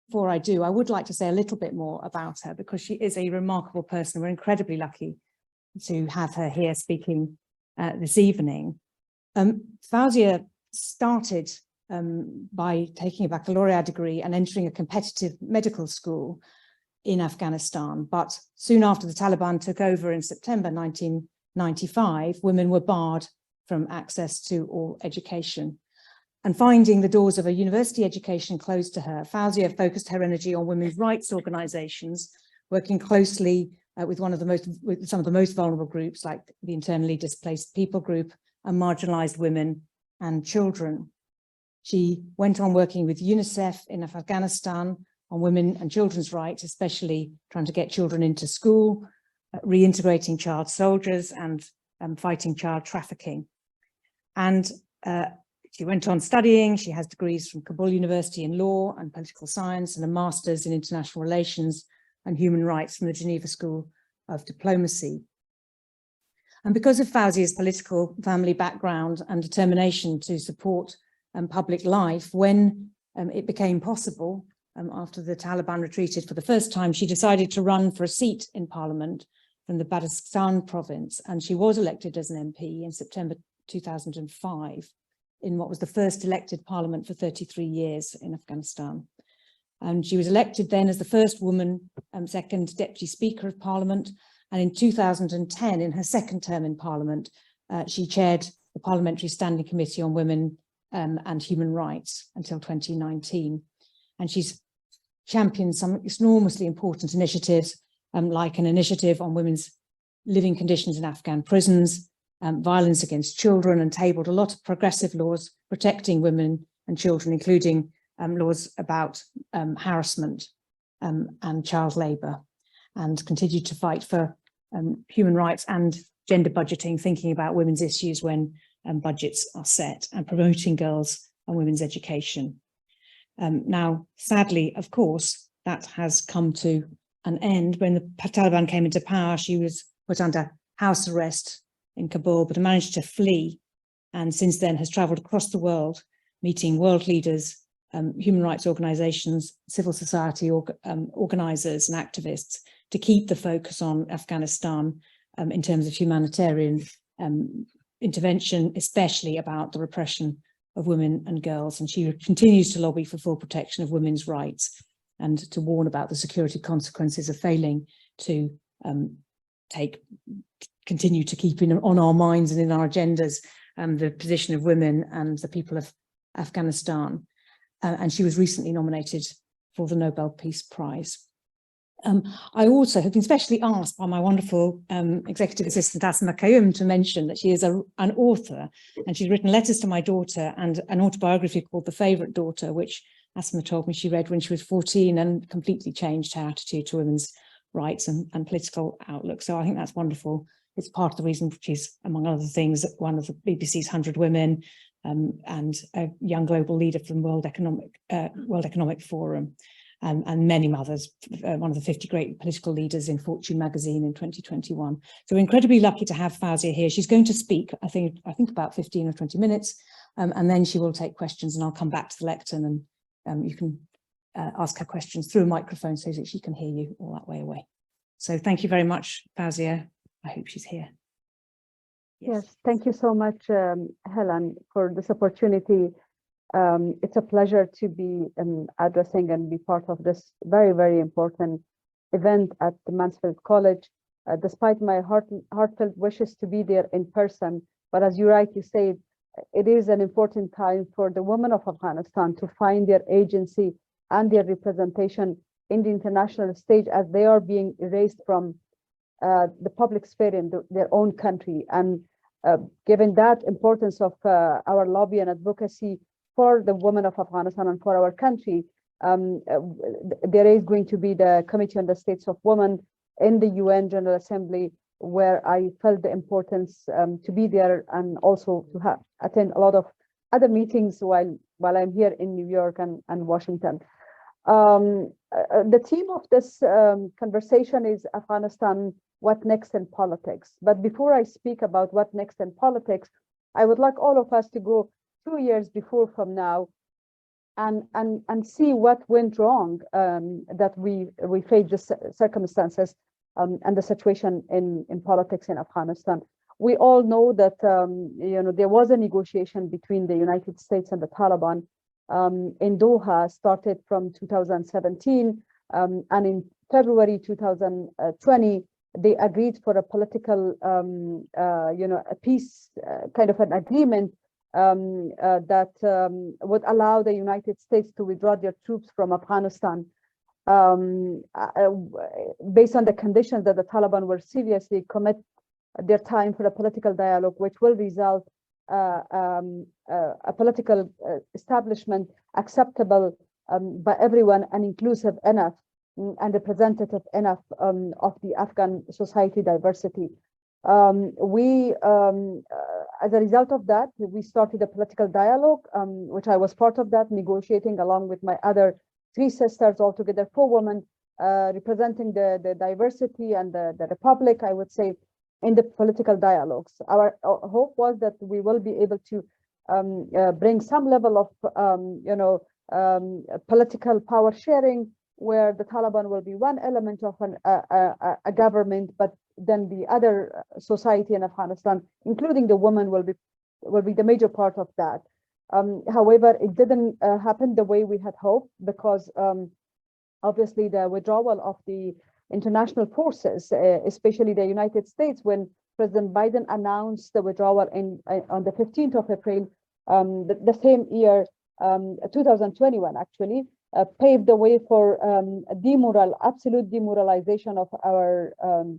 before I do, I would like to say a little bit more about her, because she is a remarkable person. We're incredibly lucky to have her here speaking this evening. Fawzia started by taking a baccalaureate degree and entering a competitive medical school in Afghanistan. But soon after the Taliban took over in September 1995, women were barred from access to all education. And finding the doors of a university education closed to her, Fawzia focused her energy on women's rights organizations, working closely with some of the most vulnerable groups, like the internally displaced people group and marginalized women and children. She went on working with UNICEF in Afghanistan on women and children's rights, especially trying to get children into school, reintegrating child soldiers, and fighting child trafficking. And she went on studying. She has degrees from Kabul University in law and political science, and a master's in international relations and human rights from the Geneva School of Diplomacy. And because of Fawzia's political family background and determination to support public life, when it became possible, after the Taliban retreated for the first time, she decided to run for a seat in Parliament from the Bancroft province, and she was elected as an MP in September 2005 in what was the first elected parliament for 33 years in Afghanistan. And she was elected then as the first woman, second deputy speaker of Parliament. And in 2010, in her second term in Parliament, she chaired the Parliamentary Standing Committee on Women and Human Rights until 2019. And she's championed some enormously important initiatives, like an initiative on women's living conditions in Afghan prisons, violence against children, and tabled a lot of progressive laws protecting women and children, including laws about harassment and child labour, and continued to fight for human rights and gender budgeting, thinking about women's issues when budgets are set, and promoting girls' and women's education. Now, sadly, of course, that has come to an end. When the Taliban came into power, she was put under house arrest in Kabul, but managed to flee, and since then has travelled across the world, meeting world leaders, human rights organisations, civil society organisers and activists, to keep the focus on Afghanistan in terms of humanitarian intervention, especially about the repression of women and girls. And she continues to lobby for full protection of women's rights and to warn about the security consequences of failing to continue to keep on our minds and in our agendas the position of women and the people of Afghanistan. And she was recently nominated for the Nobel Peace Prize. I also have been specially asked by my wonderful executive assistant, Asma Qayyum, to mention that she is an author, and she's written letters to my daughter and an autobiography called The Favourite Daughter, which Asma told me she read when she was 14 and completely changed her attitude to women's rights and political outlook. So I think that's wonderful. It's part of the reason she's, among other things, one of the BBC's 100 Women and a young global leader from World Economic Forum. And many others, one of the 50 great political leaders in Fortune magazine in 2021. So we're incredibly lucky to have Fawzia here. She's going to speak, I think about 15 or 20 minutes, and then she will take questions, and I'll come back to the lectern, and you can ask her questions through a microphone so that she can hear you all that way away. So thank you very much, Fawzia. I hope she's here. Yes, thank you so much, Helen, for this opportunity. It's a pleasure to be addressing and be part of this very, very important event at the Mansfield College, despite my heartfelt wishes to be there in person. But as you rightly said, it is an important time for the women of Afghanistan to find their agency and their representation in the international stage, as they are being erased from the public sphere in their own country. And given that importance of our lobby and advocacy for the women of Afghanistan and for our country, there is going to be the Committee on the States of Women in the UN General Assembly, where I felt the importance to be there, and also to attend a lot of other meetings while I'm here in New York and Washington. The theme of this conversation is Afghanistan, what next in politics? But before I speak about what next in politics, I would like all of us to go 2 years before from now, and see what went wrong, that we faced the circumstances and the situation in politics in Afghanistan. We all know that there was a negotiation between the United States and the Taliban in Doha, started from 2017, and in February 2020 they agreed for a political a peace kind of an agreement that would allow the United States to withdraw their troops from Afghanistan based on the conditions that the Taliban will seriously commit their time for a political dialogue, which will result a political establishment acceptable by everyone and inclusive enough and representative enough of the Afghan society diversity. As a result of that, we started a political dialogue, which I was part of that, negotiating along with my other 3 sisters, altogether 4 women, representing the diversity and the republic, I would say, in the political dialogues. Our hope was that we will be able to bring some level of political power sharing, where the Taliban will be one element of a government, but then the other society in Afghanistan, including the women, will be the major part of that. However, it didn't happen the way we had hoped, because obviously the withdrawal of the international forces, especially the United States, when President Biden announced the withdrawal on the 15th of April, the same year, 2021 actually, paved the way for absolute demoralization of our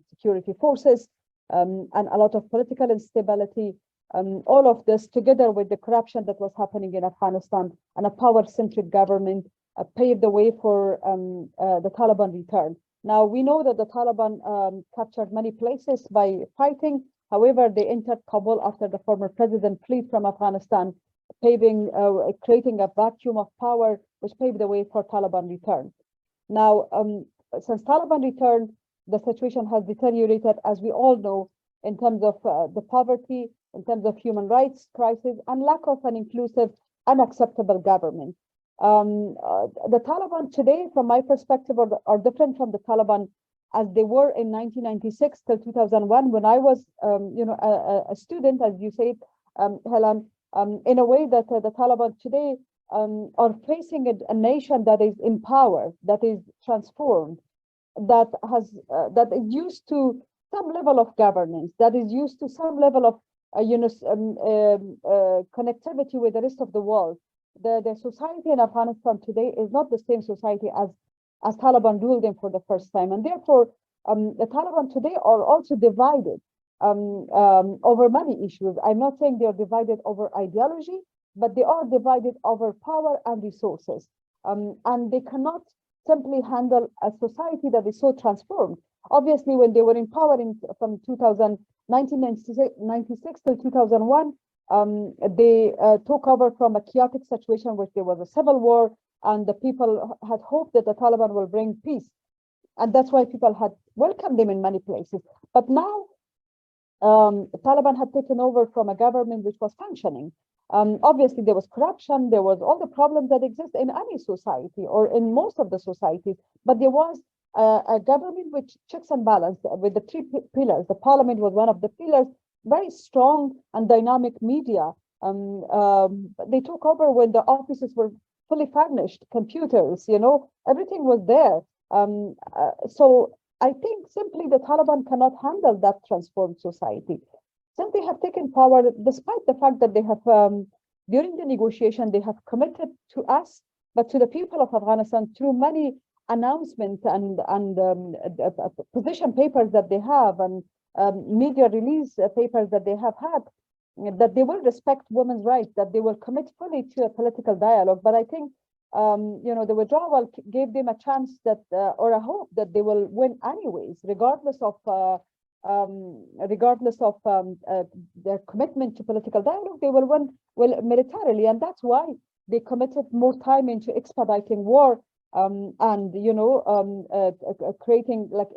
security forces, and a lot of political instability. All of this, together with the corruption that was happening in Afghanistan and a power-centric government, paved the way for the Taliban return. Now, we know that the Taliban captured many places by fighting. However, they entered Kabul after the former president fled from Afghanistan, creating a vacuum of power, which paved the way for Taliban return. Now, since Taliban returned, the situation has deteriorated, as we all know, in terms of the poverty, in terms of human rights crisis, and lack of an inclusive, unacceptable government. The Taliban today, from my perspective, are different from the Taliban as they were in 1996 till 2001, when I was, a student, as you said, Helen, in a way that the Taliban today are facing a nation that is in power, that is transformed, that is used to some level of governance, that is used to some level of connectivity with the rest of the world. The society in Afghanistan today is not the same society as Taliban ruled in for the first time, and therefore the Taliban today are also divided over many issues. I'm not saying they are divided over ideology, but they are divided over power and resources, and they cannot simply handle a society that is so transformed. Obviously, when they were in power from 1996 to 2001, they took over from a chaotic situation where there was a civil war, and the people had hoped that the Taliban will bring peace. And that's why people had welcomed them in many places. But now, the Taliban had taken over from a government which was functioning. Obviously, there was corruption, there was all the problems that exist in any society or in most of the societies, but there was a government which checks and balance with the 3 pillars. The parliament was one of the pillars, very strong and dynamic media. They took over when the offices were fully furnished, computers, everything was there. So I think simply the Taliban cannot handle that transformed society. Since they have taken power, despite the fact that they have, during the negotiation, they have committed to us, but to the people of Afghanistan through many announcements and position papers that they have, and media release papers that they have had, that they will respect women's rights, that they will commit fully to a political dialogue. But I think, the withdrawal gave them a chance that, or a hope that they will win anyways, regardless of their commitment to political dialogue. They will win militarily, and that's why they committed more time into expediting war, and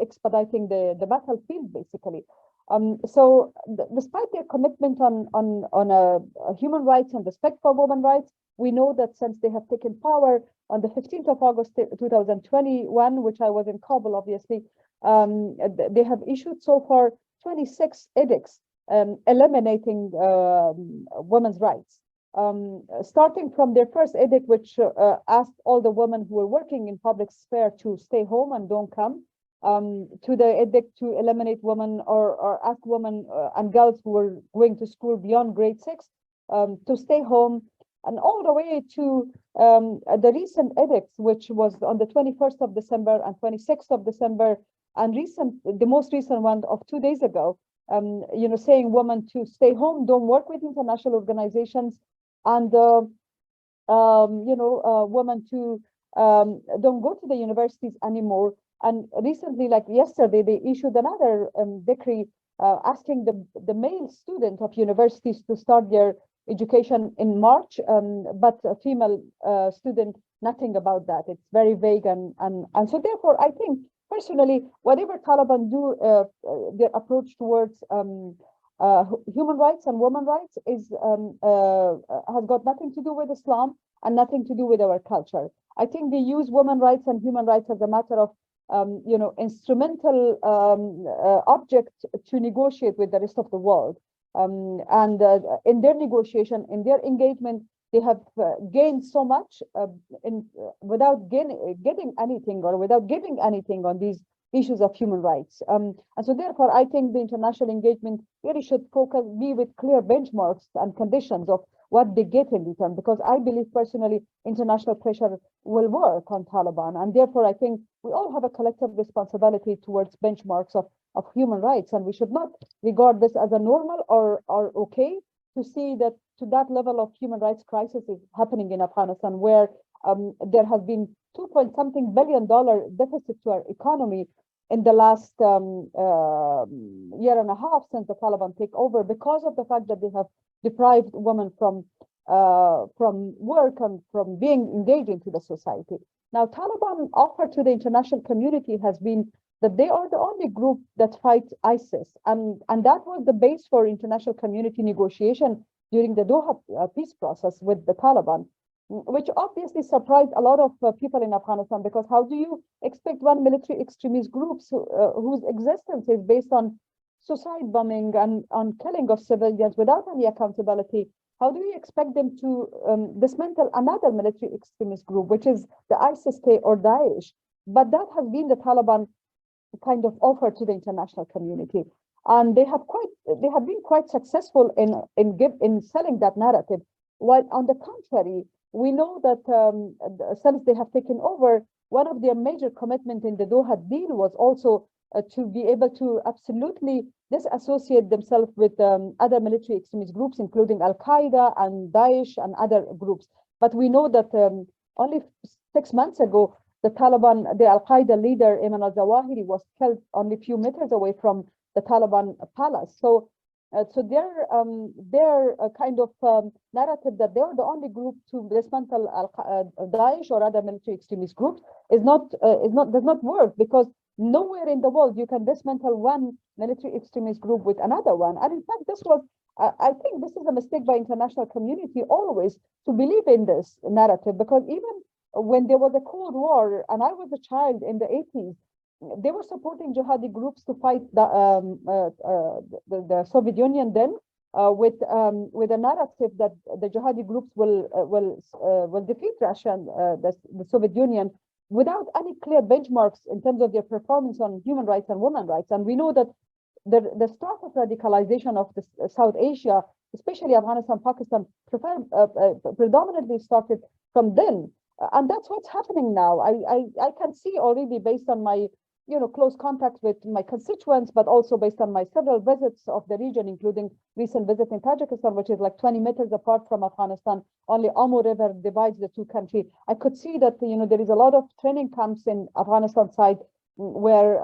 expediting the battlefield, basically. Despite their commitment on human rights and respect for women's rights, we know that since they have taken power on the 15th of August 2021, which I was in Kabul, obviously, they have issued so far 26 edicts eliminating women's rights. Starting from their first edict, which asked all the women who were working in public sphere to stay home and don't come, to the edict to eliminate women or ask women and girls who were going to school beyond grade 6 to stay home, and all the way to the recent edicts, which was on the 21st of December and 26th of December, and the most recent one of 2 days ago, saying women to stay home, don't work with international organizations, and women to don't go to the universities anymore. And recently, like yesterday, they issued another decree asking the male student of universities to start their education in March, but a female student, nothing about that. It's very vague, and so therefore, I think personally, whatever Taliban do, their approach towards human rights and women's rights has got nothing to do with Islam and nothing to do with our culture. I think they use women's rights and human rights as a matter of instrumental object to negotiate with the rest of the world. In their negotiation, in their engagement, they have gained so much without getting anything or without giving anything on these issues of human rights. And so therefore, I think the international engagement really should be with clear benchmarks and conditions of what they get in return, because I believe personally international pressure will work on Taliban. And therefore, I think we all have a collective responsibility towards benchmarks of human rights. And we should not regard this as a normal or okay to see that to that level of human rights crisis is happening in Afghanistan, where there has been $2.something billion deficit to our economy in the last year and a half since the Taliban take over, because of the fact that they have deprived women from work and from being engaged into the society. Now, Taliban offer to the international community has been that they are the only group that fight ISIS, and that was the base for international community negotiation during the Doha peace process with the Taliban, which obviously surprised a lot of people in Afghanistan, because how do you expect one military extremist groups whose existence is based on suicide bombing and on killing of civilians without any accountability, how do you expect them to dismantle another military extremist group, which is the ISIS-K or Daesh? But that has been the Taliban kind of offer to the international community, and they have been quite successful in selling that narrative. While on the contrary, we know that since they have taken over, one of their major commitment in the Doha deal was also to be able to absolutely disassociate themselves with other military extremist groups, including Al-Qaeda and Daesh and other groups. But we know that only 6 months ago, the Taliban, the Al-Qaeda leader, Ayman al-Zawahiri, was killed only a few meters away from the Taliban palace. So their kind of narrative that they are the only group to dismantle Daesh or other military extremist groups does not work, because nowhere in the world you can dismantle one military extremist group with another one. And in fact, this was, I think this is a mistake by international community always to believe in this narrative, because even when there was a Cold War and I was a child in the 80s, they were supporting jihadi groups to fight the Soviet Union then, with a narrative that the jihadi groups will defeat Russia and the Soviet Union without any clear benchmarks in terms of their performance on human rights and women's rights. And we know that the start of radicalization of South Asia, especially Afghanistan, Pakistan, predominantly started from then. And that's what's happening now. I can see already, based on my close contact with my constituents, but also based on my several visits of the region, including recent visit in Tajikistan, which is like 20 meters apart from Afghanistan. Only Amur River divides the two countries. I could see that there is a lot of training camps in Afghanistan side where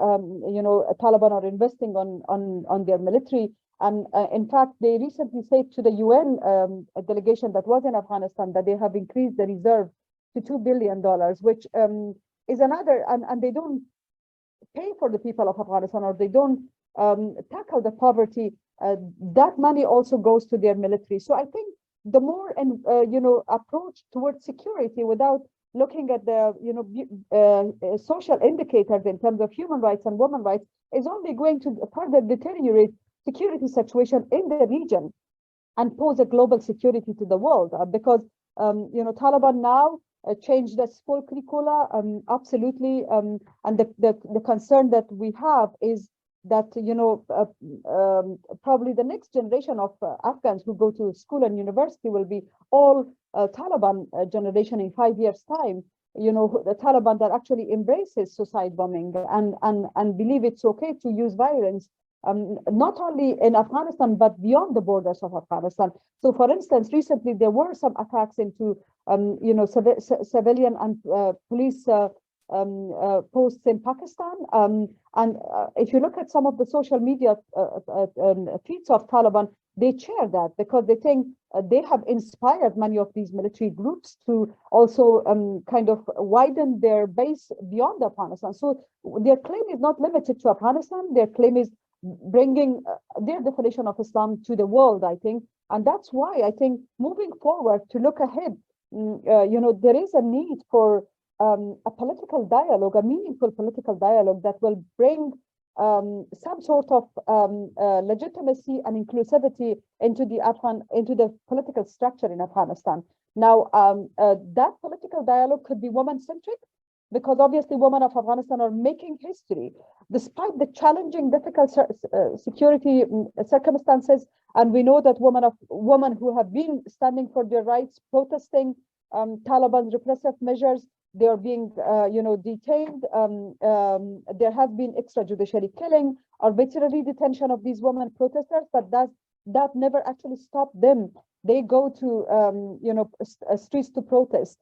Taliban are investing on their military. And in fact, they recently said to the UN delegation that was in Afghanistan that they have increased the reserve to $2 billion, which is another, and they don't pay for the people of Afghanistan, or they don't tackle the poverty, that money also goes to their military. So I think the more and approach towards security without looking at the social indicators in terms of human rights and women's rights is only going to further deteriorate security situation in the region and pose a global security to the world, because Taliban now changed the school curricula, absolutely, and the concern that we have is that probably the next generation of Afghans who go to school and university will be all Taliban generation in 5 years' time. The Taliban that actually embraces suicide bombing and believe it's okay to use violence, not only in Afghanistan but beyond the borders of Afghanistan. So, for instance, recently there were some attacks into civilian and police posts in Pakistan, and if you look at some of the social media feeds of Taliban, they share that because they think they have inspired many of these military groups to also kind of widen their base beyond Afghanistan. So their claim is not limited to Afghanistan. Their claim is bringing their definition of Islam to the world, I think. And that's why I think moving forward to look ahead, there is a need for a political dialogue, a meaningful political dialogue that will bring some sort of legitimacy and inclusivity into the political structure in Afghanistan. Now, that political dialogue could be woman-centric, because obviously women of Afghanistan are making history despite the challenging, difficult security circumstances. And we know that women who have been standing for their rights, protesting Taliban's repressive measures, they are being, detained. There has been extrajudiciary killing, arbitrary detention of these women protesters, but that never actually stopped them. They go to, streets to protest.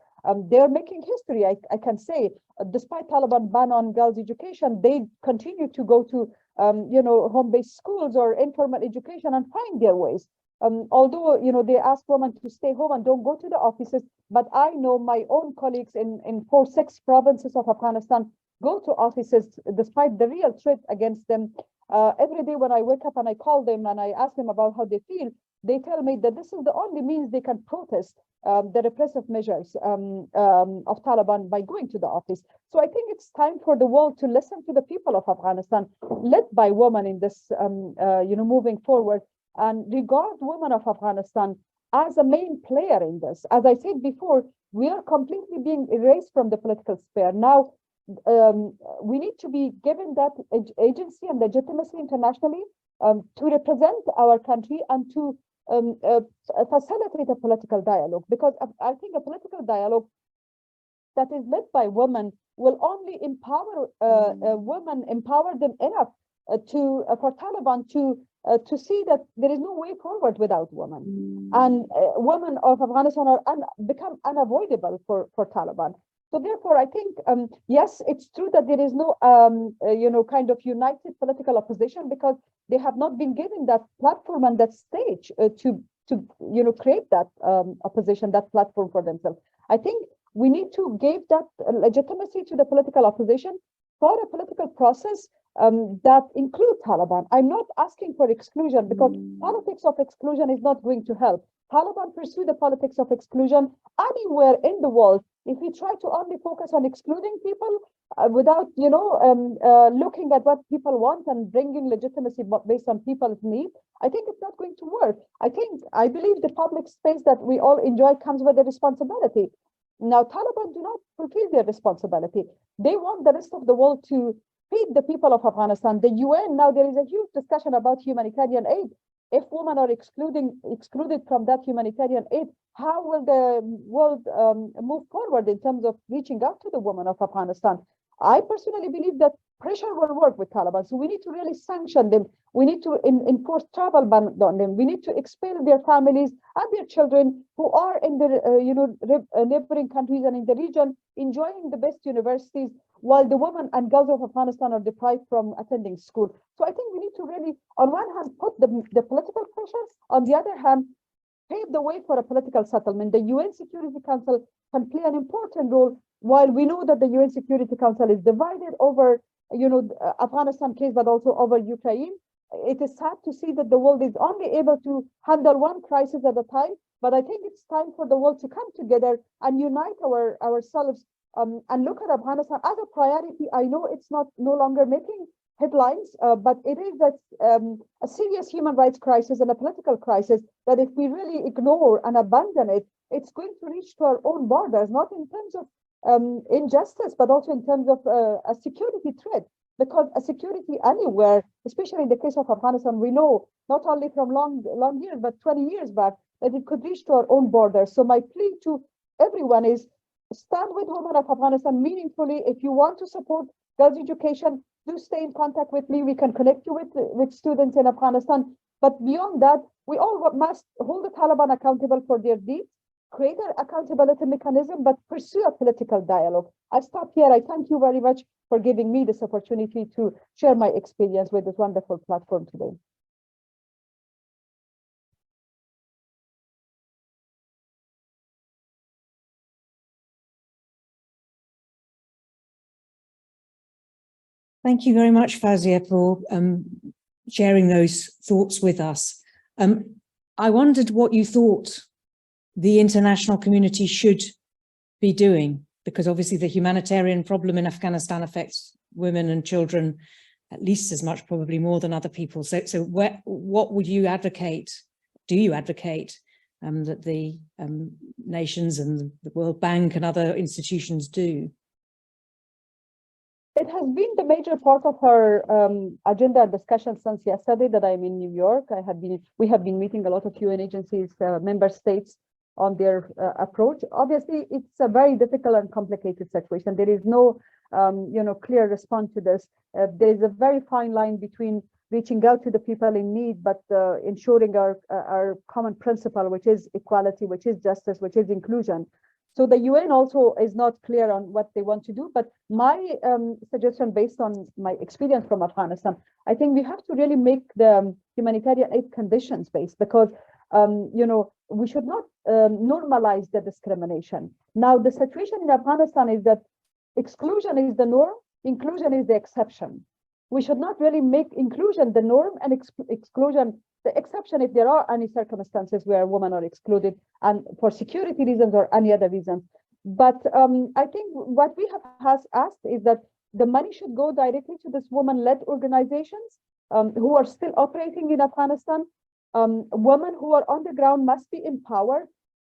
They are making history, I can say. Despite Taliban ban on girls' education, they continue to go to, home-based schools or informal education and find their ways. Although, they ask women to stay home and don't go to the offices, but I know my own colleagues in 6 provinces of Afghanistan go to offices despite the real threat against them. Every day when I wake up and I call them and I ask them about how they feel, they tell me that this is the only means they can protest the repressive measures of Taliban by going to the office. So I think it's time for the world to listen to the people of Afghanistan, led by women in this, moving forward, and regard women of Afghanistan as a main player in this. As I said before, we are completely being erased from the political sphere. Now, we need to be given that agency and legitimacy internationally to represent our country and to facilitate a political dialogue, because I think a political dialogue that is led by women will only empower women, empower them enough for Taliban to see that there is no way forward without women, and women of Afghanistan are become unavoidable for Taliban. So therefore, I think yes, it's true that there is no kind of united political opposition, because they have not been given that platform and that stage to create that opposition, that platform for themselves. I think we need to give that legitimacy to the political opposition for a political process that includes Taliban. I'm not asking for exclusion, because politics of exclusion is not going to help. Taliban pursue the politics of exclusion anywhere in the world. If we try to only focus on excluding people without, looking at what people want and bringing legitimacy based on people's needs, I think it's not going to work. I believe the public space that we all enjoy comes with a responsibility. Now, Taliban do not fulfill their responsibility. They want the rest of the world to feed the people of Afghanistan. The UN, now there is a huge discussion about humanitarian aid. If women are excluded from that humanitarian aid, how will the world move forward in terms of reaching out to the women of Afghanistan? I personally believe that pressure will work with Taliban. So we need to really sanction them. We need to enforce travel ban on them. We need to expel their families and their children who are in the neighboring countries and in the region enjoying the best universities, while the women and girls of Afghanistan are deprived from attending school. So I think we need to really, on one hand, put the political pressure, on the other hand, pave the way for a political settlement. The UN Security Council can play an important role. While we know that the UN Security Council is divided over, Afghanistan case, but also over Ukraine, it is sad to see that the world is only able to handle one crisis at a time. But I think it's time for the world to come together and unite ourselves and look at Afghanistan as a priority. I know it's no longer making headlines, but it is a serious human rights crisis and a political crisis that if we really ignore and abandon it, it's going to reach to our own borders, not in terms of injustice, but also in terms of a security threat. Because a security anywhere, especially in the case of Afghanistan, we know not only from long years, but 20 years back, that it could reach to our own borders. So my plea to everyone is stand with women of Afghanistan meaningfully. If you want to support girls' education, do stay in contact with me. We can connect you with students in Afghanistan. But beyond that, we all must hold the Taliban accountable for their deeds, create an accountability mechanism, but pursue a political dialogue. I stop here. I thank you very much for giving me this opportunity to share my experience with this wonderful platform today. Thank you very much, Fawzia, for sharing those thoughts with us. I wondered what you thought the international community should be doing, because obviously the humanitarian problem in Afghanistan affects women and children at least as much, probably more than other people. So what would you advocate? Do you advocate that the nations and the World Bank and other institutions do? It has been the major part of our agenda discussion since yesterday that I'm in New York. We have been meeting a lot of UN agencies, member states on their approach. Obviously, it's a very difficult and complicated situation. There is no, clear response to this. There is a very fine line between reaching out to the people in need, but ensuring our common principle, which is equality, which is justice, which is inclusion. So the UN also is not clear on what they want to do. But my suggestion, based on my experience from Afghanistan, I think we have to really make the humanitarian aid conditions based, because we should not normalize the discrimination. Now, the situation in Afghanistan is that exclusion is the norm, inclusion is the exception. We should not really make inclusion the norm and exclusion the exception if there are any circumstances where women are excluded and for security reasons or any other reasons. But I think what we have asked is that the money should go directly to this women-led organizations who are still operating in Afghanistan. Women who are on the ground must be empowered.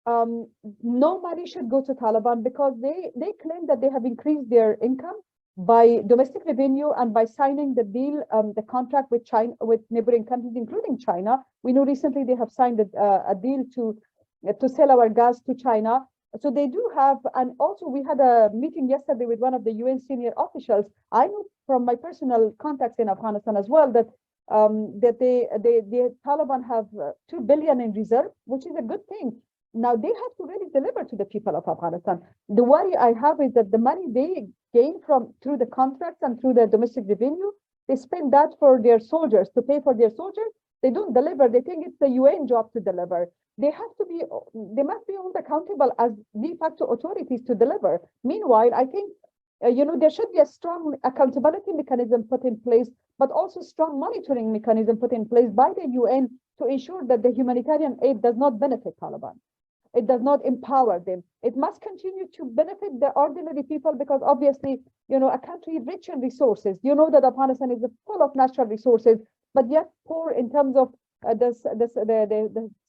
No money should go to Taliban, because they claim that they have increased their income by domestic revenue and by signing the deal, the contract with China, with neighboring countries, including China. We know recently they have signed a deal to sell our gas to China. So they do have, and also we had a meeting yesterday with one of the UN senior officials. I know from my personal contacts in Afghanistan as well that the Taliban have 2 billion in reserve, which is a good thing. Now they have to really deliver to the people of Afghanistan. The worry I have is that the money they gain through the contracts and through the domestic revenue, they spend that for their soldiers, to pay for their soldiers. They don't deliver. They think it's the UN job to deliver. They must be held accountable as de facto authorities to deliver. Meanwhile, I think there should be a strong accountability mechanism put in place, but also strong monitoring mechanism put in place by the UN to ensure that the humanitarian aid does not benefit Taliban. It does not empower them. It must continue to benefit the ordinary people, because obviously, a country rich in resources. You know that Afghanistan is full of natural resources, but yet poor in terms of the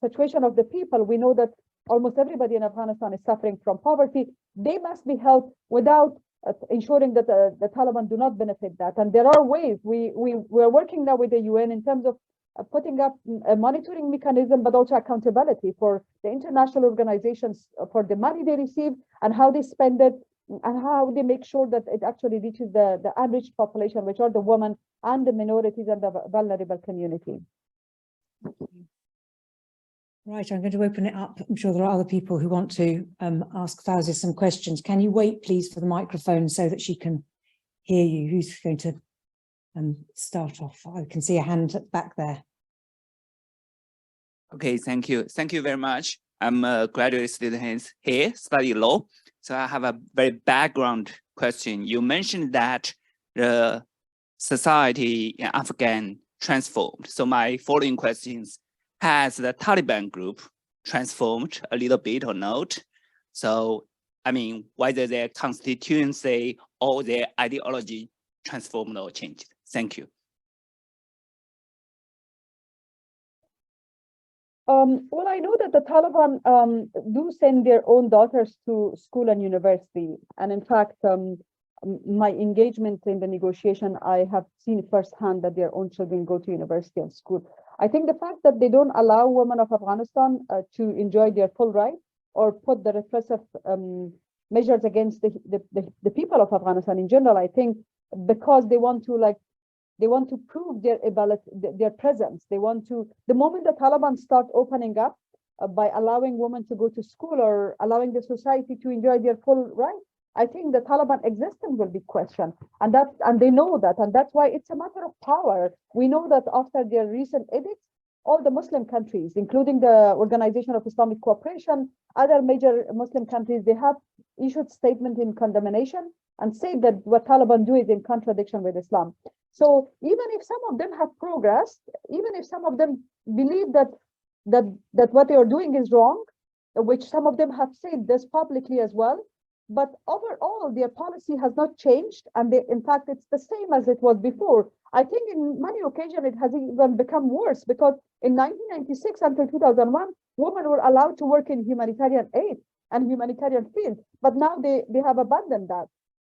situation of the people. We know that almost everybody in Afghanistan is suffering from poverty. They must be helped without ensuring that the Taliban do not benefit that. And there are ways. We are working now with the UN in terms of putting up a monitoring mechanism, but also accountability for the international organizations for the money they receive and how they spend it, and how they make sure that it actually reaches the unreached population, which are the women and the minorities and the vulnerable community. Right, I'm going to open it up. I'm sure there are other people who want to ask Fawzia some questions. Can you wait, please, for the microphone so that she can hear you? Who's going to start off? I can see a hand back there. Okay, thank you. Thank you very much. I'm a graduate student here, study law. So I have a very background question. You mentioned that the society in Afghan transformed. So my following questions, has the Taliban group transformed a little bit or not? So, I mean, whether their constituency or their ideology transformed or changed. Thank you. Well, I know that the Taliban do send their own daughters to school and university. And in fact, my engagement in the negotiation, I have seen firsthand that their own children go to university and school. I think the fact that they don't allow women of Afghanistan to enjoy their full rights or put the repressive measures against the people of Afghanistan in general, I think because they want to prove their ability, their presence. They want to, the moment the Taliban start opening up by allowing women to go to school or allowing the society to enjoy their full rights, I think the Taliban existence will be questioned. And they know that, and that's why it's a matter of power. We know that after their recent edicts, all the Muslim countries, including the Organization of Islamic Cooperation, other major Muslim countries, they have issued statement in condemnation and say that what Taliban do is in contradiction with Islam. So even if some of them have progressed, even if some of them believe that what they are doing is wrong, which some of them have said this publicly as well, but overall their policy has not changed, and in fact it's the same as it was before. I think in many occasions it has even become worse, because in 1996 until 2001, women were allowed to work in humanitarian aid and humanitarian field, but now they have abandoned that.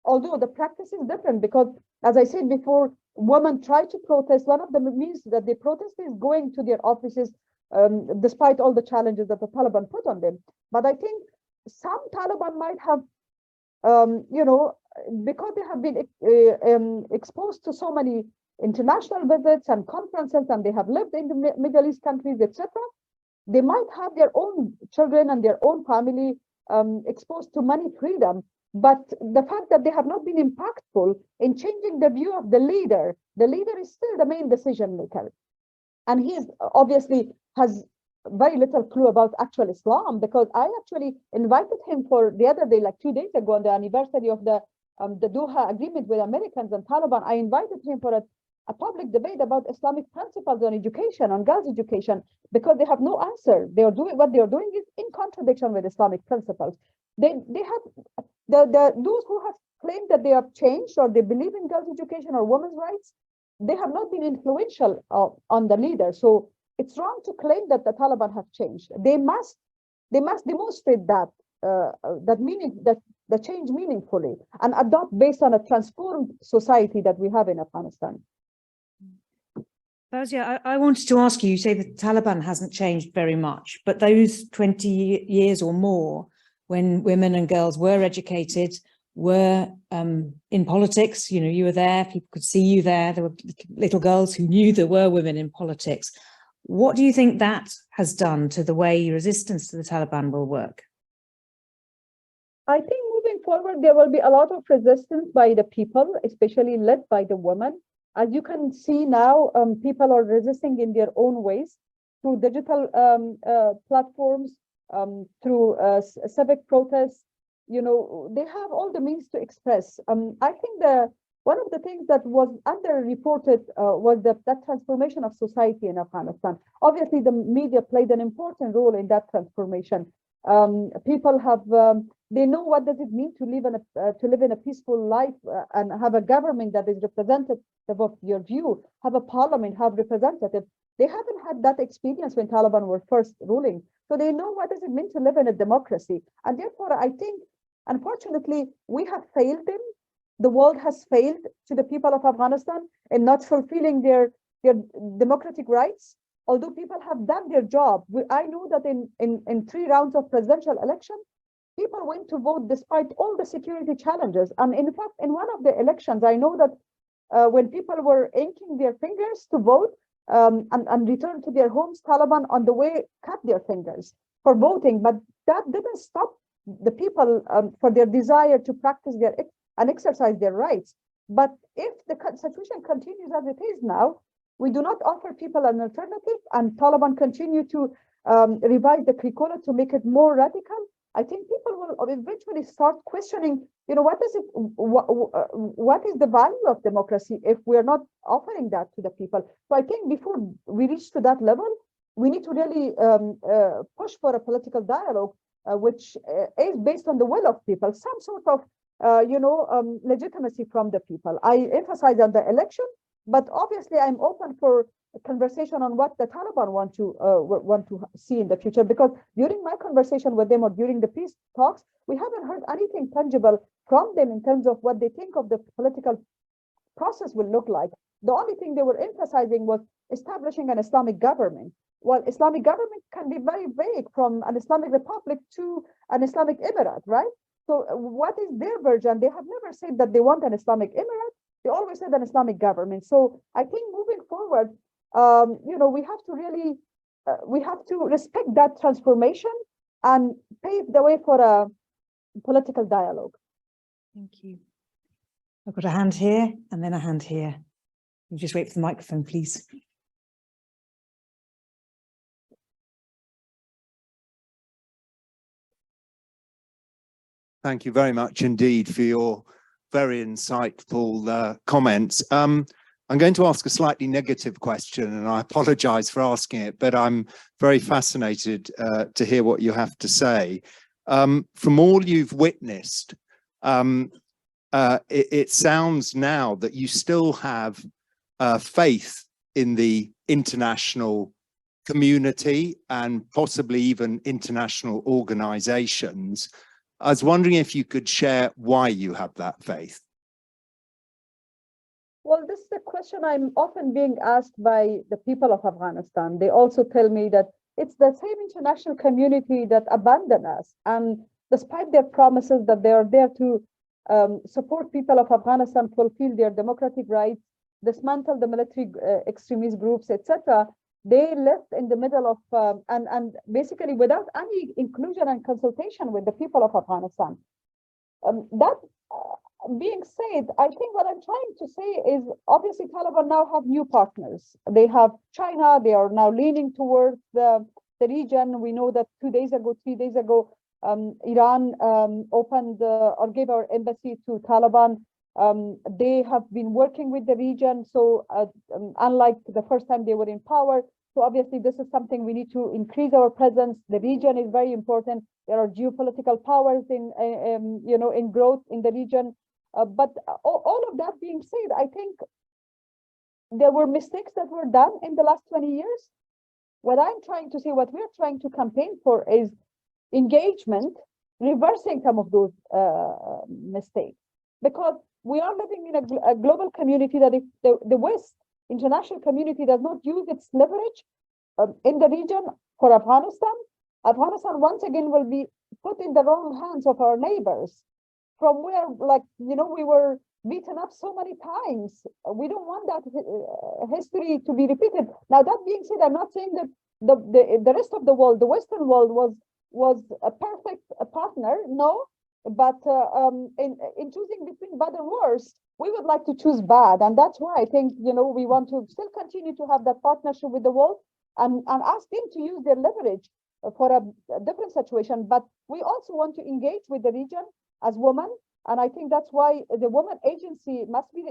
Although the practice is different, because as I said before, women try to protest. One of the means that they protest is going to their offices, despite all the challenges that the Taliban put on them. But I think some Taliban might have, because they have been exposed to so many international visits and conferences, and they have lived in the Middle East countries, etc., they might have their own children and their own family exposed to many freedom. But the fact that they have not been impactful in changing the view of the leader is still the main decision maker. And he obviously has very little clue about actual Islam, because I actually invited him for the other day, like 2 days ago, on the anniversary of the Doha agreement with Americans and Taliban. I invited him for a public debate about Islamic principles on education, on girls' education, because they have no answer. What they are doing is in contradiction with Islamic principles. They have those who have claimed that they have changed or they believe in girls' education or women's rights, they have not been influential on the leader. So it's wrong to claim that the Taliban have changed. They must demonstrate that the change meaningfully and adopt based on a transformed society that we have in Afghanistan. Fawzia, I wanted to ask you, you say the Taliban hasn't changed very much, but those 20 years or more when women and girls were educated, were in politics, you were there, people could see you there were little girls who knew there were women in politics. What do you think that has done to the way resistance to the Taliban will work? I think moving forward, there will be a lot of resistance by the people, especially led by the women. As you can see now, people are resisting in their own ways through digital platforms, through civic protests. They have all the means to express. I think one of the things that was underreported was that transformation of society in Afghanistan. Obviously, the media played an important role in that transformation. People have they know what does it mean to live in a peaceful life and have a government that is representative of your view, have a parliament, have representatives. They haven't had that experience when Taliban were first ruling. So they know what does it mean to live in a democracy. And therefore, I think, unfortunately, we have failed them. The world has failed to the people of Afghanistan in not fulfilling their democratic rights. Although people have done their job. I know that in 3 rounds of presidential election, people went to vote despite all the security challenges. And in fact, in one of the elections, I know that when people were inking their fingers to vote and return to their homes, Taliban on the way cut their fingers for voting. But that didn't stop the people for their desire to practice and exercise their rights. But if the situation continues as it is now, we do not offer people an alternative, and Taliban continue to revise the curricula to make it more radical. I think people will eventually start questioning you know, what is it? What is the value of democracy if we are not offering that to the people? So I think before we reach to that level, we need to really push for a political dialogue, which is based on the will of people, some sort of legitimacy from the people. I emphasize on the election, but obviously I'm open for a conversation on what the Taliban want to see in the future, because during my conversation with them or during the peace talks, we haven't heard anything tangible from them in terms of what they think of the political process will look like. The only thing they were emphasizing was establishing an Islamic government. Well, Islamic government can be very vague, from an Islamic republic to an Islamic Emirate, right? So what is their version? They have never said that they want an Islamic Emirate. They always said an Islamic government. So I think moving forward, we have to really, we have to respect that transformation and pave the way for a political dialogue. Thank you. I've got a hand here and then a hand here. You just wait for the microphone, please. Thank you very much indeed for your very insightful comments. I'm going to ask a slightly negative question, and I apologize for asking it, but I'm very fascinated to hear what you have to say. From all you've witnessed, it sounds now that you still have faith in the international community and possibly even international organizations. I was wondering if you could share why you have that faith. Well, this is a question I'm often being asked by the people of Afghanistan. They also tell me that it's the same international community that abandoned us. And despite their promises that they are there to support people of Afghanistan, fulfill their democratic rights, dismantle the military extremist groups, etc., they left in the middle of, and basically without any inclusion and consultation with the people of Afghanistan. That being said, I think what I'm trying to say is, obviously Taliban now have new partners. They have China, they are now leaning towards the region. We know that 3 days ago, Iran opened or gave our embassy to Taliban. They have been working with the region. So unlike the first time they were in power, so obviously this is something we need to increase our presence. The region is very important. There are geopolitical powers in growth in the region. But all of that being said, I think there were mistakes that were done in the last 20 years. What I'm trying to say, what we're trying to campaign for is engagement, reversing some of those mistakes. Because we are living in a global community that if the West, international community, does not use its leverage in the region for Afghanistan, Afghanistan once again will be put in the wrong hands of our neighbors, from where, we were beaten up so many times. We don't want that history to be repeated. Now, that being said, I'm not saying that the rest of the world, the Western world, was a perfect partner. No, but in choosing between bad and worse, we would like to choose bad, and that's why I think we want to still continue to have that partnership with the world and ask them to use their leverage for a different situation. But we also want to engage with the region as women, and I think that's why the women agency must be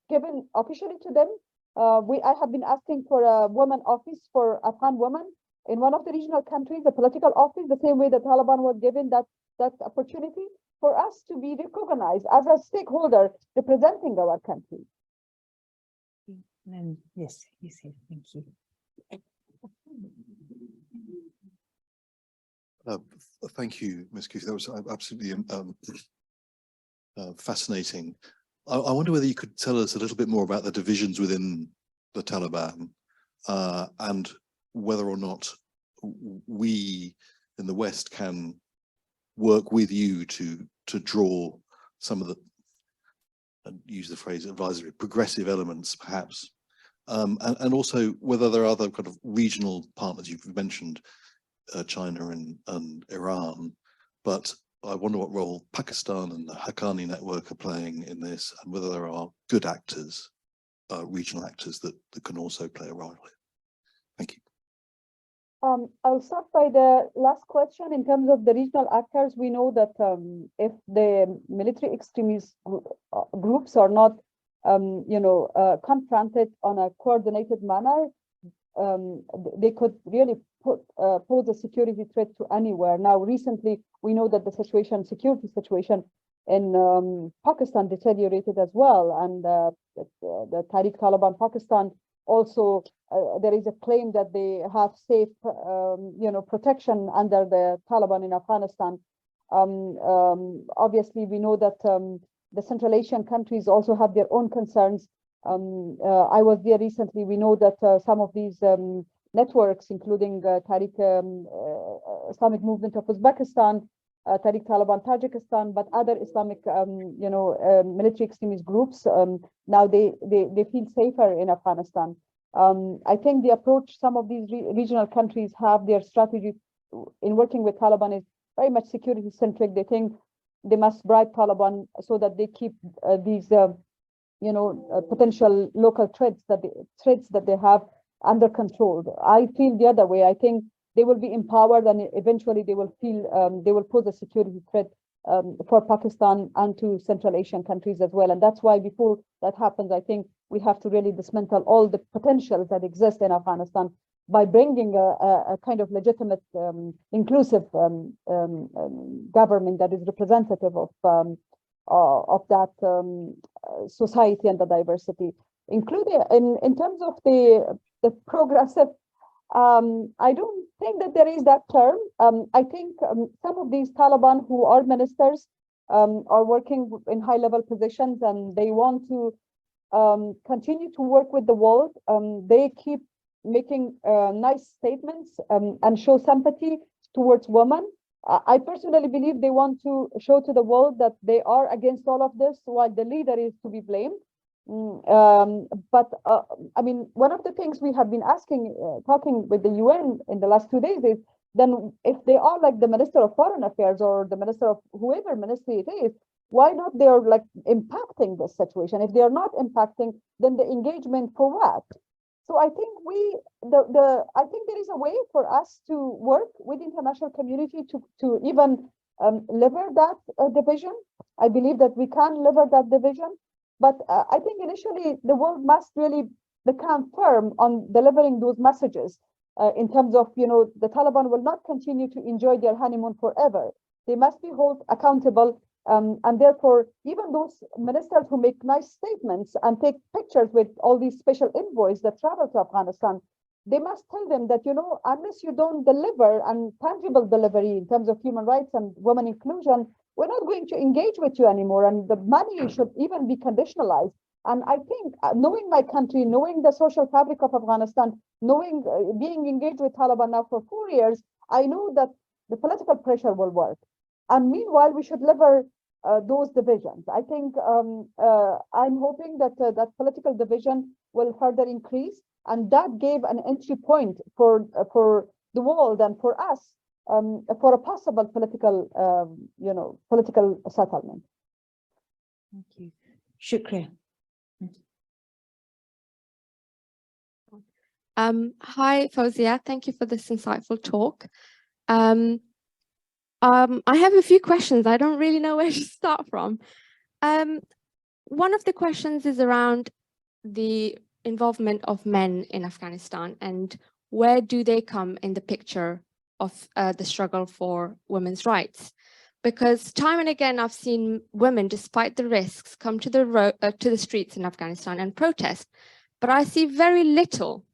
given officially to them. I have been asking for a women office for Afghan women in one of the regional countries, a political office, the same way the Taliban was given that opportunity, for us to be recognized as a stakeholder representing our country. And yes, thank you. Thank you, Ms. Koofi. That was absolutely fascinating. I wonder whether you could tell us a little bit more about the divisions within the Taliban and whether or not we in the West can work with you to draw some of the, and use the phrase advisory, progressive elements perhaps, and also whether there are other kind of regional partners. You've mentioned China and Iran, but I wonder what role Pakistan and the Haqqani network are playing in this, and whether there are good actors, regional actors that can also play a role. Thank you. I'll start by the last question. In terms of the regional actors, we know that if the military extremist groups are not, confronted on a coordinated manner, they could really pose a security threat to anywhere. Now, recently, we know that the security situation in Pakistan deteriorated as well, and the Taliban Pakistan also, there is a claim that they have safe, protection under the Taliban in Afghanistan. Obviously, we know that the Central Asian countries also have their own concerns. I was there recently. We know that some of these networks, including Islamic Movement of Uzbekistan, Tariq Taliban Tajikistan, but other Islamic, military extremist groups, now they feel safer in Afghanistan. I think the approach some of these regional countries have, their strategy in working with Taliban is very much security centric. They think they must bribe Taliban so that they keep these, potential local threats that they have under control. I feel the other way. I think they will be empowered, and eventually they will feel they will pose a security threat for Pakistan and to Central Asian countries as well. And that's why before that happens, I think we have to really dismantle all the potentials that exist in Afghanistan by bringing a kind of legitimate, inclusive government that is representative of that society and the diversity, including in terms of the progressive. I don't think that there is that term. I think some of these Taliban who are ministers are working in high-level positions, and they want to continue to work with the world. They keep making nice statements and show sympathy towards women. I personally believe they want to show to the world that they are against all of this, while the leader is to be blamed. But I mean, one of the things we have been asking, talking with the UN in the last 2 days is, then if they are like the Minister of Foreign Affairs or the Minister of whoever ministry it is, why not they are like impacting this situation? If they are not impacting, then the engagement for what? So I think I think there is a way for us to work with the international community to even lever that division. I believe that we can lever that division. But I think initially the world must really become firm on delivering those messages in terms of, the Taliban will not continue to enjoy their honeymoon forever. They must be held accountable. And therefore, even those ministers who make nice statements and take pictures with all these special envoys that travel to Afghanistan, they must tell them that, unless you don't deliver and tangible delivery in terms of human rights and women inclusion, we're not going to engage with you anymore, and the money should even be conditionalized. And I think knowing my country, knowing the social fabric of Afghanistan, knowing being engaged with Taliban now for 4 years, I know that the political pressure will work. And meanwhile, we should lever those divisions. I think I'm hoping that that political division will further increase, and that gave an entry point for the world and for us. For a possible political, political settlement. Thank you. Shukriya. Hi, Fawzia. Thank you for this insightful talk. I have a few questions. I don't really know where to start from. One of the questions is around the involvement of men in Afghanistan, and where do they come in the picture of the struggle for women's rights? Because time and again, I've seen women, despite the risks, come to the streets in Afghanistan and protest. But I see very little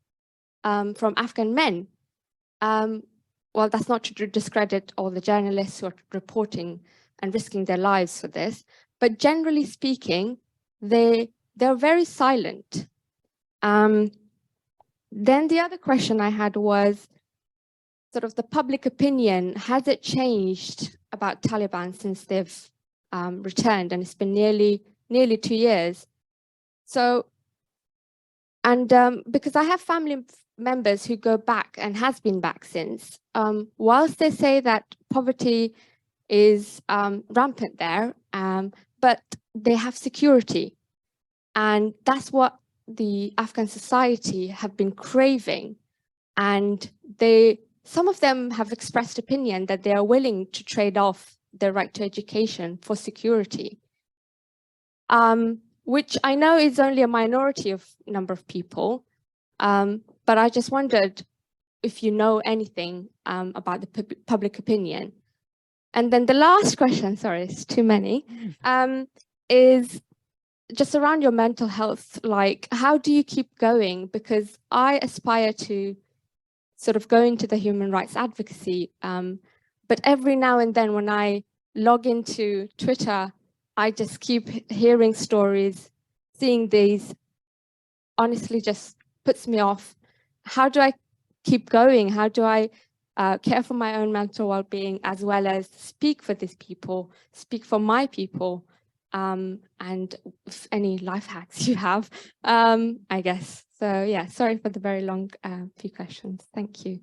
from Afghan men. Well, that's not to discredit all the journalists who are reporting and risking their lives for this, but generally speaking, they're very silent. Then the other question I had was, sort of the public opinion, has it changed about Taliban since they've returned? And it's been nearly 2 years. So, and because I have family members who go back and has been back since, whilst they say that poverty is rampant there, but they have security. And that's what the Afghan society have been craving. And they some of them have expressed opinion that they are willing to trade off their right to education for security, which I know is only a minority of number of people. But I just wondered if you know anything about the public opinion. And then the last question, sorry, it's too many, is just around your mental health. Like, how do you keep going? Because I aspire to sort of go into the human rights advocacy, but every now and then when I log into Twitter, I just keep hearing stories, seeing these, honestly just puts me off. How do I keep going? How do I care for my own mental well-being, as well as speak for these people, speak for my people, and if any life hacks you have, I guess. So yeah, sorry for the very long few questions. Thank you.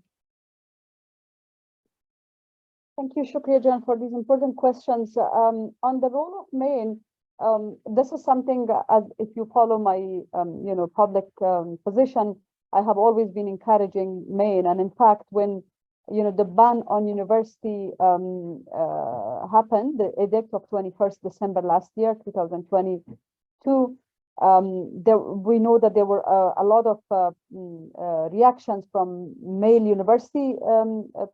Thank you, Shukriya Jan, for these important questions. On the role of MEIN, this is something, as if you follow my public position, I have always been encouraging MEIN. And in fact, when the ban on university happened, the edict of 21st December last year, 2022, we know that there were a lot of reactions from male university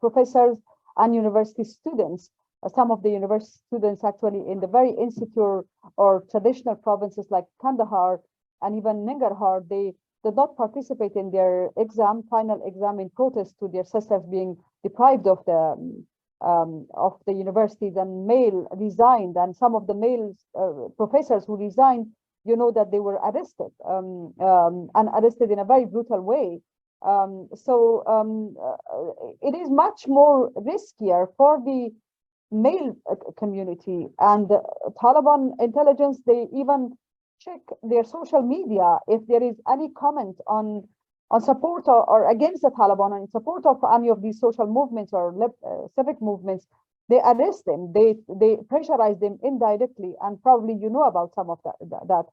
professors and university students. Some of the university students actually in the very insecure or traditional provinces like Kandahar and even Nangarhar, they did not participate in their final exam in protest to their sisters being deprived of the universities, and male resigned, and some of the male professors who resigned, that they were arrested and arrested in a very brutal way. It is much more riskier for the male community, and the Taliban intelligence, they even check their social media if there is any comment on support or against the Taliban, and in support of any of these social movements or civic movements. They arrest them, they pressurize them indirectly, and probably about some of that.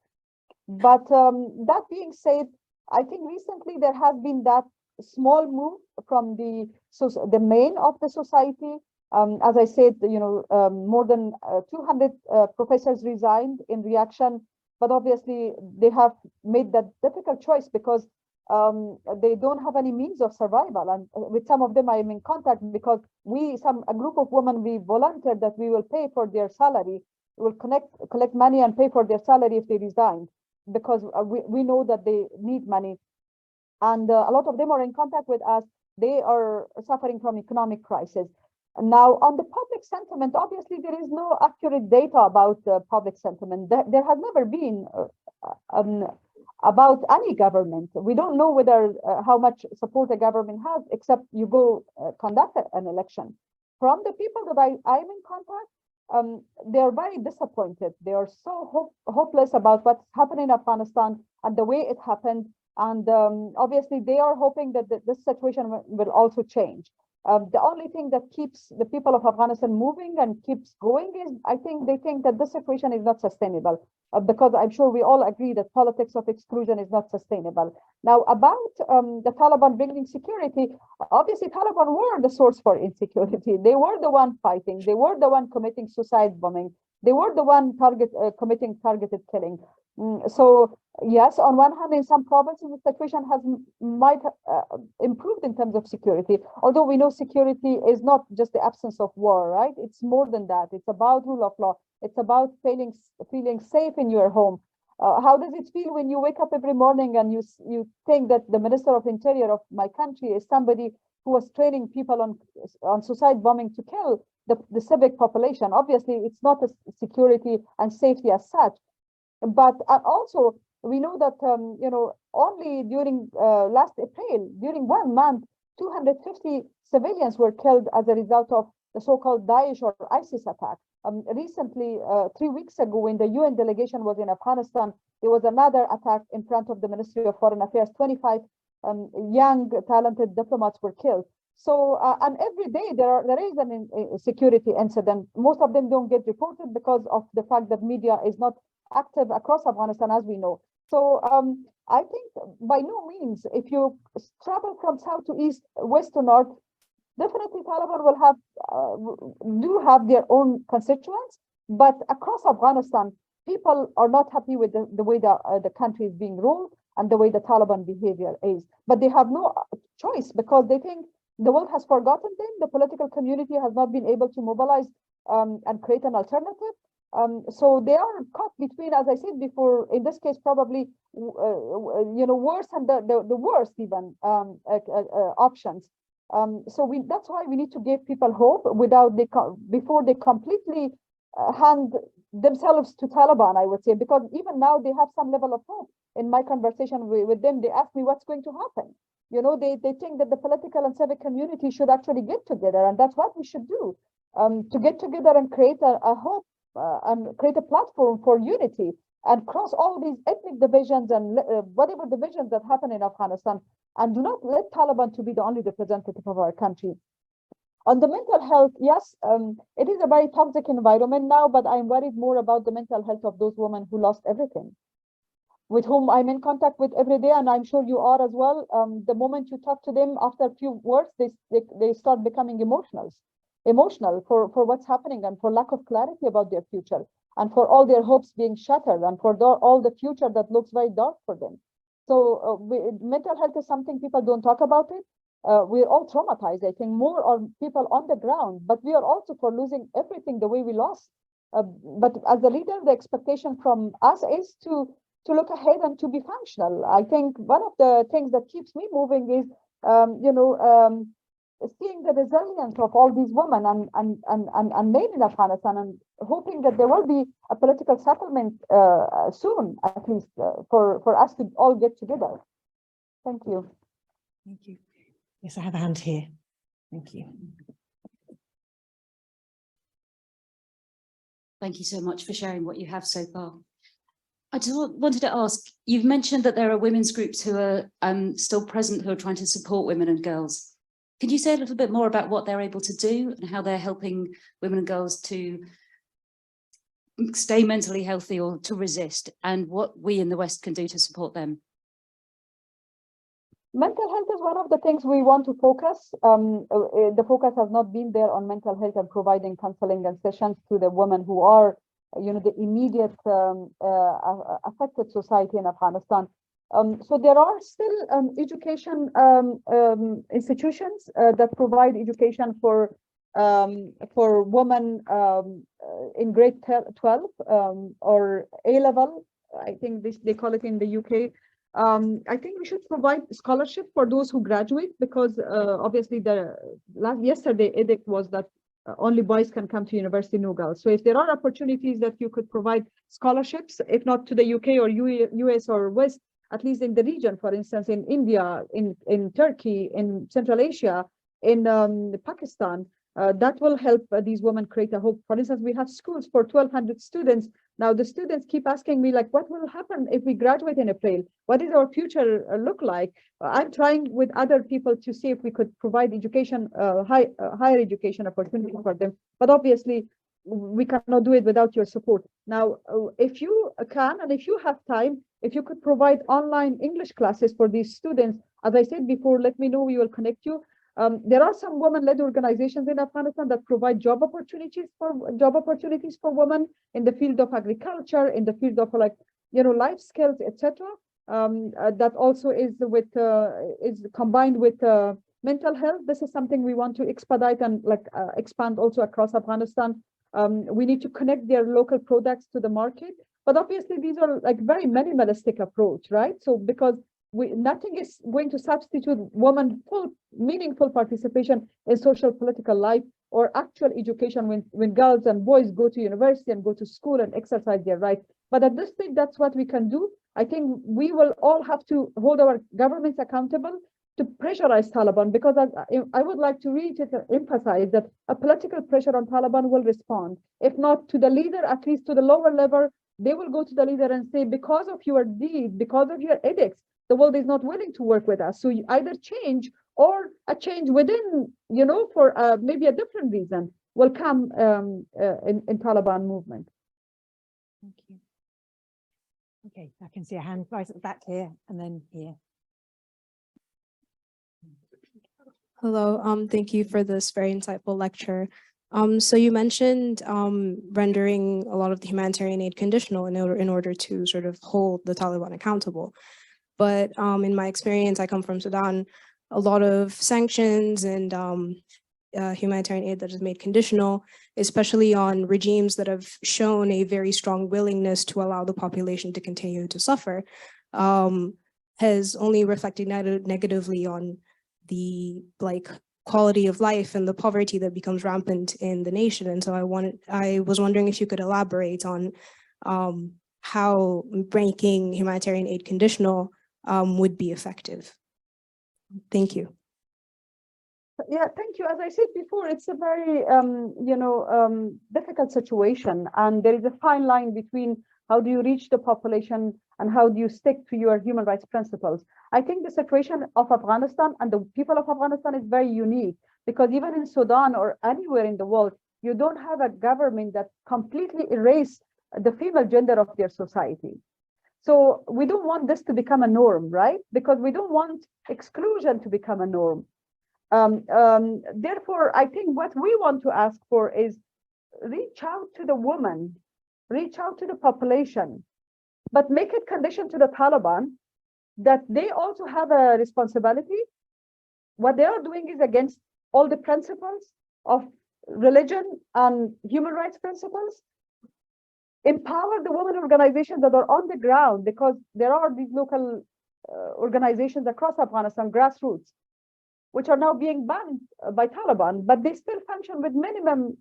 But that being said, I think recently there has been that small move from the main of the society. As I said, more than 200 professors resigned in reaction, but obviously they have made that difficult choice because they don't have any means of survival. And with some of them I am in contact, because a group of women, we volunteered that we will pay for their salary, we will collect money and pay for their salary if they resign, because we know that they need money. And a lot of them are in contact with us. They are suffering from economic crisis. Now, on the public sentiment, obviously there is no accurate data about public sentiment. There has never been about any government. We don't know whether how much support a government has, except you go conduct an election. From the people that I'm in contact, they are very disappointed. They are so hopeless about what's happening in Afghanistan and the way it happened. And obviously they are hoping that this situation will also change. The only thing that keeps the people of Afghanistan moving and keeps going is, I think they think that this situation is not sustainable, because I'm sure we all agree that politics of exclusion is not sustainable. Now, about the Taliban bringing security, obviously Taliban were the source for insecurity. They were the one fighting. They were the one committing suicide bombing. They were the one committing targeted killing. So yes, on one hand, in some provinces, the situation might improved in terms of security. Although we know security is not just the absence of war, right? It's more than that. It's about rule of law. It's about feeling safe in your home. How does it feel when you wake up every morning and you think that the Minister of Interior of my country is somebody who was training people on suicide bombing to kill the civic population? Obviously, it's not a security and safety as such. But also, we know that only during last April, during 1 month, 250 civilians were killed as a result of the so-called Daesh or ISIS attack. Recently, 3 weeks ago, when the UN delegation was in Afghanistan, there was another attack in front of the Ministry of Foreign Affairs. 25 young, talented diplomats were killed. So, and every day there is a security incident. Most of them don't get reported because of the fact that media is not active across Afghanistan, as we know. So I think by no means, if you travel from south to east, west to north, Definitely, Taliban will have do have their own constituents, but across Afghanistan, people are not happy with the way the country is being ruled and the way the Taliban behavior is. But they have no choice because they think the world has forgotten them. The political community has not been able to mobilize and create an alternative. So they are caught between, as I said before, in this case, probably worse than the worst even options. So that's why we need to give people hope before they completely hand themselves to Taliban, I would say, because even now they have some level of hope. In my conversation with them, they ask me what's going to happen. They think that the political and civic community should actually get together, and that's what we should do, to get together and create a hope and create a platform for unity and cross all these ethnic divisions and whatever divisions that happen in Afghanistan, and do not let Taliban to be the only representative of our country. On the mental health, yes, it is a very toxic environment now, but I'm worried more about the mental health of those women who lost everything, with whom I'm in contact with every day, and I'm sure you are as well. The moment you talk to them, after a few words, they start becoming emotional for what's happening and for lack of clarity about their future and for all their hopes being shattered and for all the future that looks very dark for them. So mental health is something people don't talk about it. We're all traumatized, I think, more on people on the ground, but we are also for losing everything the way we lost. But as a leader, the expectation from us is to look ahead and to be functional. I think one of the things that keeps me moving is, seeing the resilience of all these women and men in Afghanistan, and hoping that there will be a political settlement soon, at least for us to all get together. Thank you. Thank you. Yes, I have a hand here. Thank you. Thank you so much for sharing what you have so far. I just wanted to ask, you've mentioned that there are women's groups who are still present who are trying to support women and girls. Could you say a little bit more about what they're able to do and how they're helping women and girls to stay mentally healthy or to resist, and what we in the West can do to support them? Mental health is one of the things we want to focus. The focus has not been there on mental health and providing counseling and sessions to the women who are, the immediate affected society in Afghanistan. So there are still education institutions that provide education for women in grade 12 or A-level. I think they call it in the UK. I think we should provide scholarship for those who graduate, because obviously yesterday edict was that only boys can come to university, no girls. So if there are opportunities that you could provide scholarships, if not to the UK or US or West, at least in the region, for instance, in India, in Turkey, in Central Asia, in Pakistan, that will help these women create a hope. For instance, we have schools for 1,200 students. Now the students keep asking me, like, what will happen if we graduate in April? What does our future look like? I'm trying with other people to see if we could provide education, higher education opportunity for them. But obviously, we cannot do it without your support. Now, if you can, and if you have time, if you could provide online English classes for these students, as I said before, let me know, we will connect you. There are some women-led organizations in Afghanistan that provide job opportunities for women in the field of agriculture, in the field of life skills, etc. That also is combined with mental health. This is something we want to expedite and expand also across Afghanistan. We need to connect their local products to the market, but obviously these are very minimalistic approach, right? So because nothing is going to substitute women full meaningful participation in social political life or actual education when girls and boys go to university and go to school and exercise their rights. But at this stage, that's what we can do. I think we will all have to hold our governments accountable to pressurize Taliban, because I would like to emphasize that a political pressure on Taliban will respond. If not to the leader, at least to the lower level, they will go to the leader and say, because of your deed, because of your edicts, the world is not willing to work with us. So you either change, or a change within, for maybe a different reason will come in Taliban movement. Thank you. Okay, I can see a hand right at the back here and then here. Hello, thank you for this very insightful lecture. So you mentioned rendering a lot of the humanitarian aid conditional in order to sort of hold the Taliban accountable. But in my experience, I come from Sudan, a lot of sanctions and humanitarian aid that is made conditional, especially on regimes that have shown a very strong willingness to allow the population to continue to suffer, has only reflected negatively on the quality of life and the poverty that becomes rampant in the nation. And so I was wondering if you could elaborate on how making humanitarian aid conditional would be effective. Thank you. Yeah, thank you. As I said before, it's a very, difficult situation. And there is a fine line between how do you reach the population and how do you stick to your human rights principles. I think the situation of Afghanistan and the people of Afghanistan is very unique, because even in Sudan or anywhere in the world, you don't have a government that completely erased the female gender of their society. So we don't want this to become a norm, right? Because we don't want exclusion to become a norm. Therefore, I think what we want to ask for is reach out to the woman, reach out to the population, but make it condition to the Taliban that they also have a responsibility. What they are doing is against all the principles of religion and human rights principles. Empower the women organizations that are on the ground, because there are these local organizations across Afghanistan, grassroots, which are now being banned by Taliban, but they still function with minimum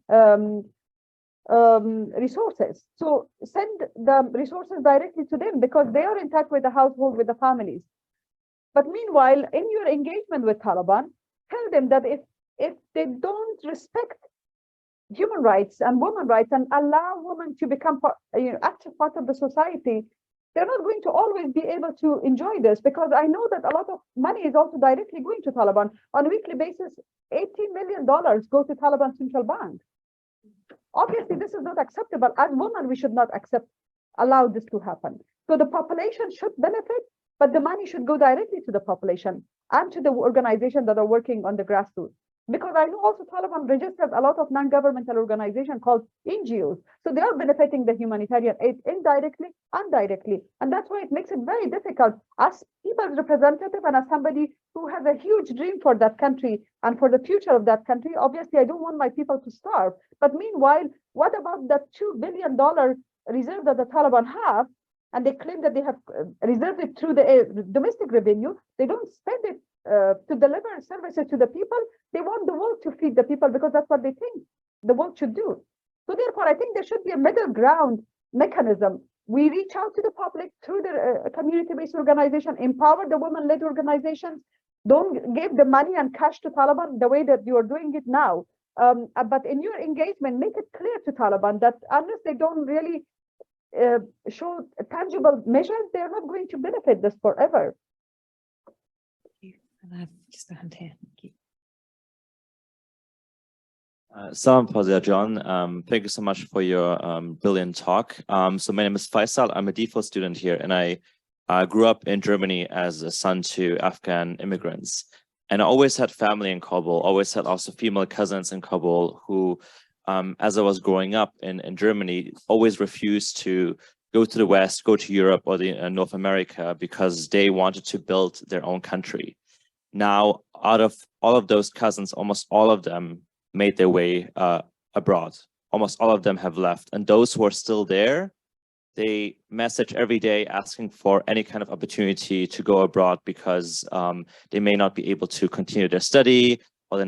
resources. So send the resources directly to them, because they are in touch with the household, with the families. But meanwhile, in your engagement with Taliban, tell them that if they don't respect human rights and women's rights and allow women to become active part of the society, they're not going to always be able to enjoy this, because I know that a lot of money is also directly going to Taliban. On a weekly basis, $80 million go to Taliban Central Bank. Obviously, this is not acceptable. As women, we should not allow this to happen. So the population should benefit, but the money should go directly to the population and to the organizations that are working on the grassroots. Because I know also Taliban registered a lot of non-governmental organizations called NGOs. So they are benefiting the humanitarian aid indirectly and directly. And that's why it makes it very difficult as people's representative and as somebody who has a huge dream for that country and for the future of that country. Obviously, I don't want my people to starve. But meanwhile, what about that $2 billion reserve that the Taliban have? And they claim that they have reserved it through the domestic revenue. They don't spend it to deliver services to the people. They want the world to feed the people, because that's what they think the world should do. So therefore, I think there should be a middle ground mechanism. We reach out to the public through the community-based organization, empower the women-led organizations. Don't give the money and cash to Taliban the way that you are doing it now. But in your engagement, make it clear to Taliban that unless they don't really show tangible measures, they're not going to benefit this forever. And I have just a hand here. Thank you. Salam Fawzia John. Thank you so much for your brilliant talk. So my name is Faisal. I'm a default student here, and I grew up in Germany as a son to Afghan immigrants. And I always had family in Kabul, always had also female cousins in Kabul who, as I was growing up in Germany, always refused to go to the West, go to Europe or the North America, because they wanted to build their own country. Now, out of all of those cousins, almost all of them made their way abroad. Almost all of them have left. And those who are still there, they message every day asking for any kind of opportunity to go abroad, because they may not be able to continue their study, or they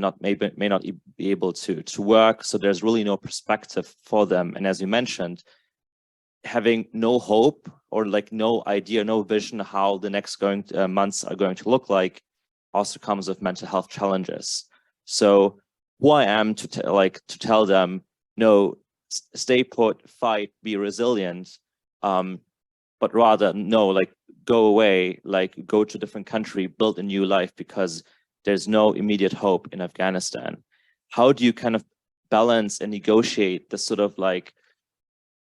may not be able to work. So there's really no perspective for them. And as you mentioned, having no hope or like no idea, no vision how the next months are going to look like also comes with mental health challenges. So who I am to tell them, no, stay put, fight, be resilient, but rather no, like go away, like go to a different country, build a new life, because there's no immediate hope in Afghanistan. How do you kind of balance and negotiate this sort of like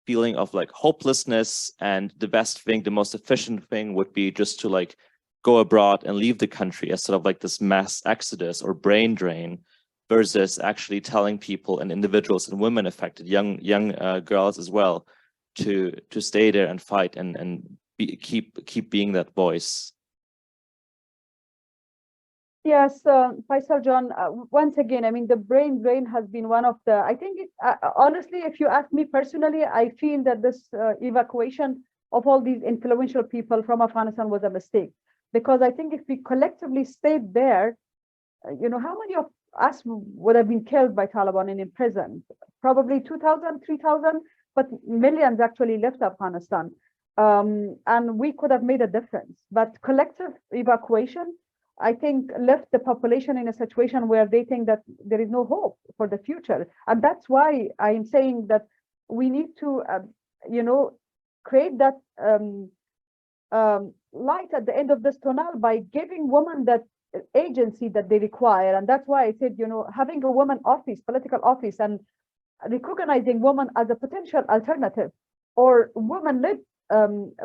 feeling of like hopelessness, and the best thing, the most efficient thing would be just to like go abroad and leave the country as sort of like this mass exodus or brain drain, versus actually telling people and individuals and women affected, young girls as well, to stay there and fight and keep being that voice. Yes, Faisal John, once again, I mean, the brain drain has been one of the, I think, honestly, if you ask me personally, I feel that this evacuation of all these influential people from Afghanistan was a mistake. Because I think if we collectively stayed there, you know, how many of us would have been killed by Taliban and imprisoned? Probably 2,000, 3,000, but millions actually left Afghanistan. And we could have made a difference. But collective evacuation, I think, left the population in a situation where they think that there is no hope for the future. And that's why I'm saying that we need to, you know, create that light at the end of this tunnel by giving women that agency that they require. And that's why I said, you know, having a woman office, political office, and recognizing women as a potential alternative, or women-led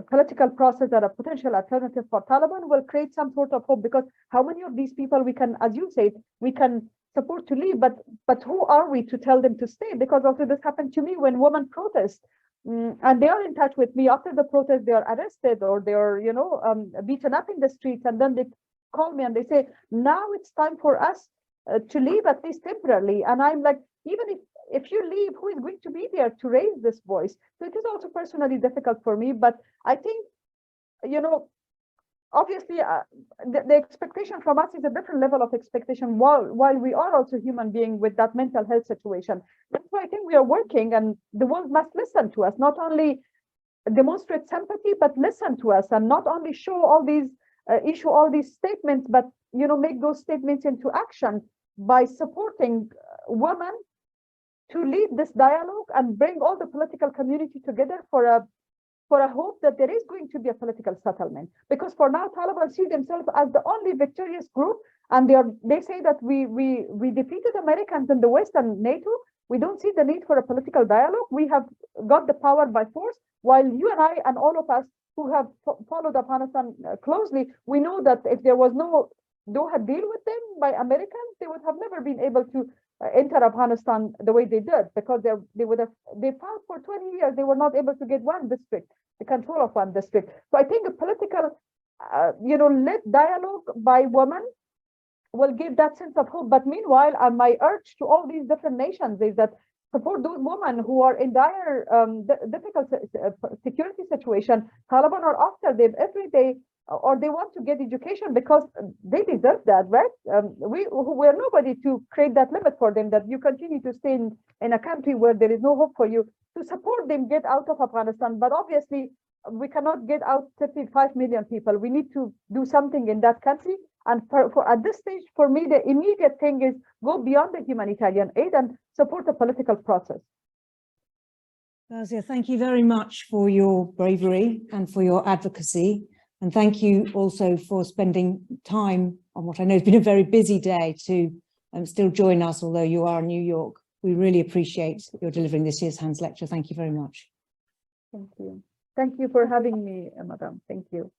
political process that a potential alternative for Taliban will create some sort of hope. Because how many of these people we can, as you said, we can support to leave, but who are we to tell them to stay? Because also this happened to me when women protest, and they are in touch with me after the protest. They are arrested or they are, you know, beaten up in the streets, and then they call me and they say, now it's time for us to leave, at least temporarily. And I'm like, even if you leave, who is going to be there to raise this voice? So it is also personally difficult for me, but I think, you know, obviously the expectation from us is a different level of expectation, while we are also human beings with that mental health situation. That's why I think we are working, and the world must listen to us, not only demonstrate sympathy, but listen to us, and not only show all these issue all these statements, but, you know, make those statements into action by supporting women to lead this dialogue and bring all the political community together for a hope that there is going to be a political settlement. Because for now, Taliban see themselves as the only victorious group, and they say that we defeated Americans in the West and NATO. We don't see the need for a political dialogue. We have got the power by force, while you and I and all of us who have followed Afghanistan closely, we know that if there was no Doha deal with them by Americans, they would have never been able to enter Afghanistan the way they did, because they fought for 20 years. They were not able to get one district, the control of one district. So I think a political, you know, led dialogue by women will give that sense of hope. But meanwhile, my urge to all these different nations is that support those women who are in dire, difficult security situation. Taliban are after them every day, or they want to get education because they deserve that, right? We're nobody to create that limit for them, that you continue to stay in a country where there is no hope for you. To support them get out of Afghanistan, but obviously we cannot get out 35 million people. We need to do something in that country. And for at this stage, for me, the immediate thing is go beyond the humanitarian aid and support the political process. Fawzia, thank you very much for your bravery and for your advocacy. And thank you also for spending time on what I know has been a very busy day to still join us, although you are in New York. We really appreciate your delivering this year's Hands Lecture. Thank you very much. Thank you. Thank you for having me, Madam. Thank you.